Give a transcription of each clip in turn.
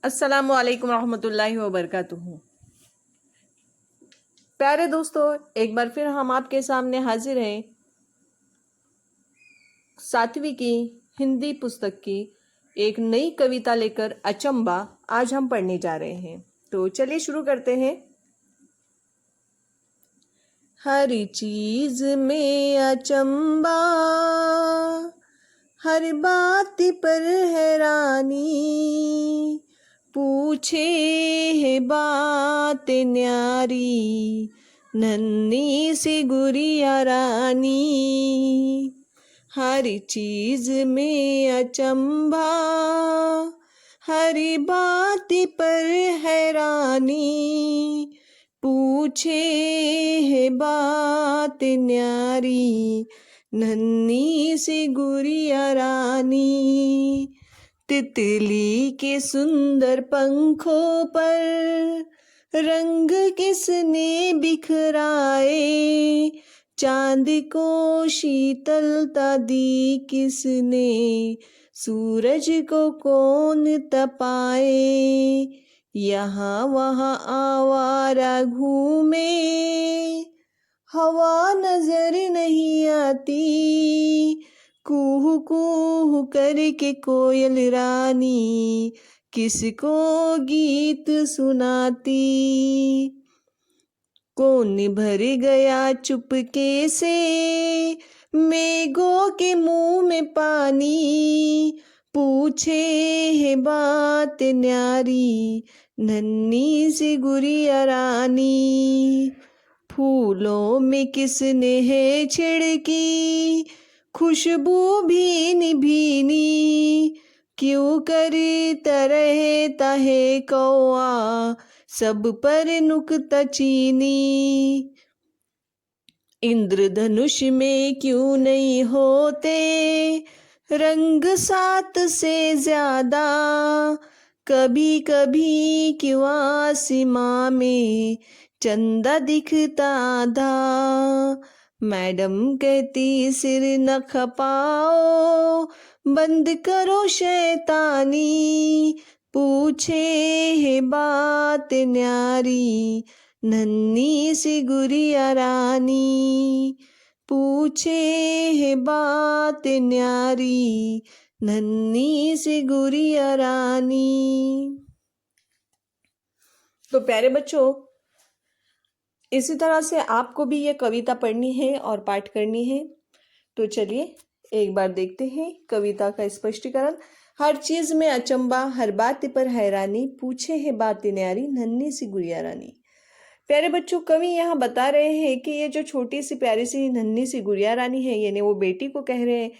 अस्सलामु अलैकुम रहमतुल्लाहि व बरकातुहू। प्यारे दोस्तों, एक बार फिर हम आपके सामने हाजिर हैं 7वीं की हिंदी पुस्तक की एक नई कविता लेकर। अचंबा आज हम पढ़ने जा रहे हैं, तो चलिए शुरू करते हैं। हर चीज में अचंबा, हर बात पर हैरानी, पूछे है बात न्यारी, नन्ही सी गुड़िया रानी। हर चीज में अचंभा, हर बात पर हैरानी, पूछे है बात न्यारी, नन्ही सी गुड़िया रानी। तितली के सुंदर पंखों पर रंग किसने बिखराए, चांद को शीतलता दी किसने, सूरज को कौन तपाए। यहाँ वहाँ आवारा घूमे, हवा नजर नहीं आती, कूहू कूहू करके कोयल रानी, किसको गीत सुनाती। कौन भर गया चुपके से मेघों के मुंह में पानी, पूछे है बात न्यारी, नन्ही सी गुड़िया रानी। फूलों में किसने है छिड़की, खुशबू भीनी भीनी, क्यों करता रहता है कौआ, सब पर नुक्ता चीनी। इंद्रधनुष में क्यों नहीं होते रंग 7 से ज्यादा, कभी कभी क्यों आसमां में चंदा दिखता आधा। मैडम कहती सिर न खपाओ, बंद करो शैतानी, पूछे है बात न्यारी, नन्ही सी गुड़िया रानी। पूछे है बात न्यारी, नन्ही सी गुड़िया रानी। तो प्यारे बच्चों, इसी तरह से आपको भी ये कविता पढ़नी है और पाठ करनी है। तो चलिए एक बार देखते हैं कविता का स्पष्टीकरण। हर चीज में अचंबा, हर बात पर हैरानी, पूछे है बात न्यारी, नन्ही सी गुड़िया रानी। प्यारे बच्चों, कवि यहाँ बता रहे हैं कि ये जो छोटी सी प्यारी सी नन्ही सी गुड़िया रानी है, यानी वो बेटी को कह रहे हैं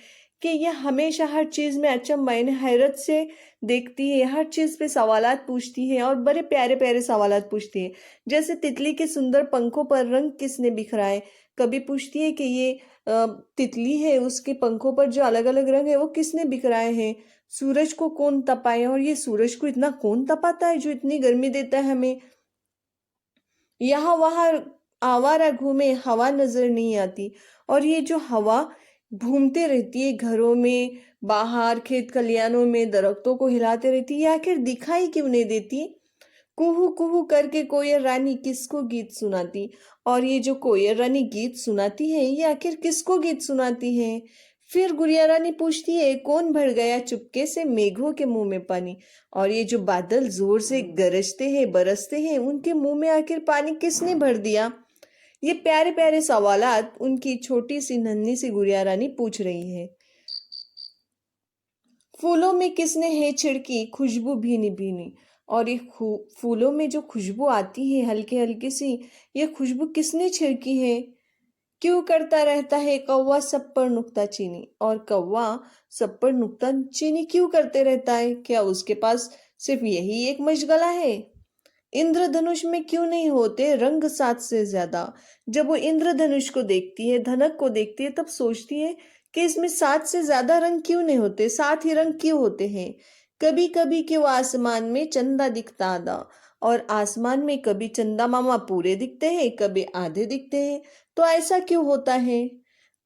कि यह हमेशा हर चीज में अचंबा यानी हैरत से देखती है, हर चीज पे सवालात पूछती है और बड़े प्यारे प्यारे सवालात पूछती है। जैसे तितली के सुंदर पंखों पर रंग किसने बिखराए, कभी पूछती है कि ये तितली है, उसके पंखों पर जो अलग अलग रंग है वो किसने बिखराए हैं। सूरज को कौन तपाए, और ये सूरज को इतना कौन तपाता है जो इतनी गर्मी देता है हमें। यहाँ वहाँ आवारा घूमे, हवा नजर नहीं आती, और ये जो हवा घूमते रहती है घरों में, बाहर खेत खलियानों में, दरख्तों को हिलाते रहती है, ये आखिर दिखाई क्यों नहीं देती। कुहू कुहू करके कोयल रानी किसको गीत सुनाती, और ये जो कोयल रानी गीत सुनाती है ये आखिर किसको गीत सुनाती है। फिर गुड़िया रानी पूछती है, कौन भर गया चुपके से मेघों के मुंह में पानी, और ये जो बादल जोर से गरजते हैं बरसते हैं उनके मुंह में आखिर पानी किसने भर दिया। ये प्यारे प्यारे सवालात उनकी छोटी सी नन्ही सी गुड़िया रानी पूछ रही है। फूलों में किसने है छिड़की, खुशबू भीनी भीनी, और ये फूलों में जो खुशबू आती है हल्की हल्की सी, ये खुशबू किसने छिड़की है। क्यों करता रहता है कौवा सब पर नुक्ताचीनी, और कौवा सब पर नुक्ताचीनी क्यों करते रहता है, क्या उसके पास सिर्फ यही एक मशगला है। इंद्रधनुष में क्यों नहीं होते रंग 7 से ज्यादा। जब वो इंद्रधनुष को देखती है, धनक को देखती है, तब सोचती है कि इसमें 7 से ज्यादा रंग क्यों नहीं होते, 7 ही रंग क्यों होते हैं। कभी कभी क्यों आसमान में चंदा दिखता आधा, और आसमान में कभी चंदा मामा पूरे दिखते हैं, कभी आधे दिखते हैं, तो ऐसा क्यों होता है।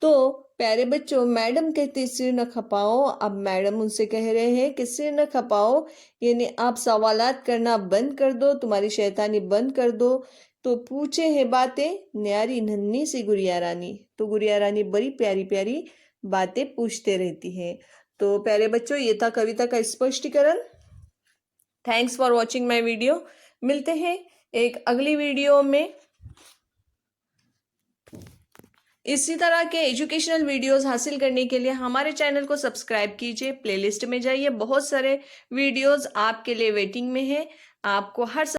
तो प्यारे बच्चों, मैडम कहते सिर न खपाओ। अब मैडम उनसे कह रहे हैं कि सिर न खपाओ, यानी आप सवालात करना बंद कर दो, तुम्हारी शैतानी बंद कर दो। तो पूछे हैं बातें न्यारी नन्ही सी गुड़िया रानी। तो गुड़िया रानी बड़ी प्यारी प्यारी बातें पूछते रहती है। तो प्यारे बच्चों, ये था कविता का स्पष्टीकरण। Thanks for watching my video. मिलते हैं एक अगली वीडियो में। इसी तरह के एजुकेशनल वीडियोस हासिल करने के लिए हमारे चैनल को सब्सक्राइब कीजिए। प्लेलिस्ट में जाइए, बहुत सारे वीडियोस आपके लिए वेटिंग में हैं। आपको हर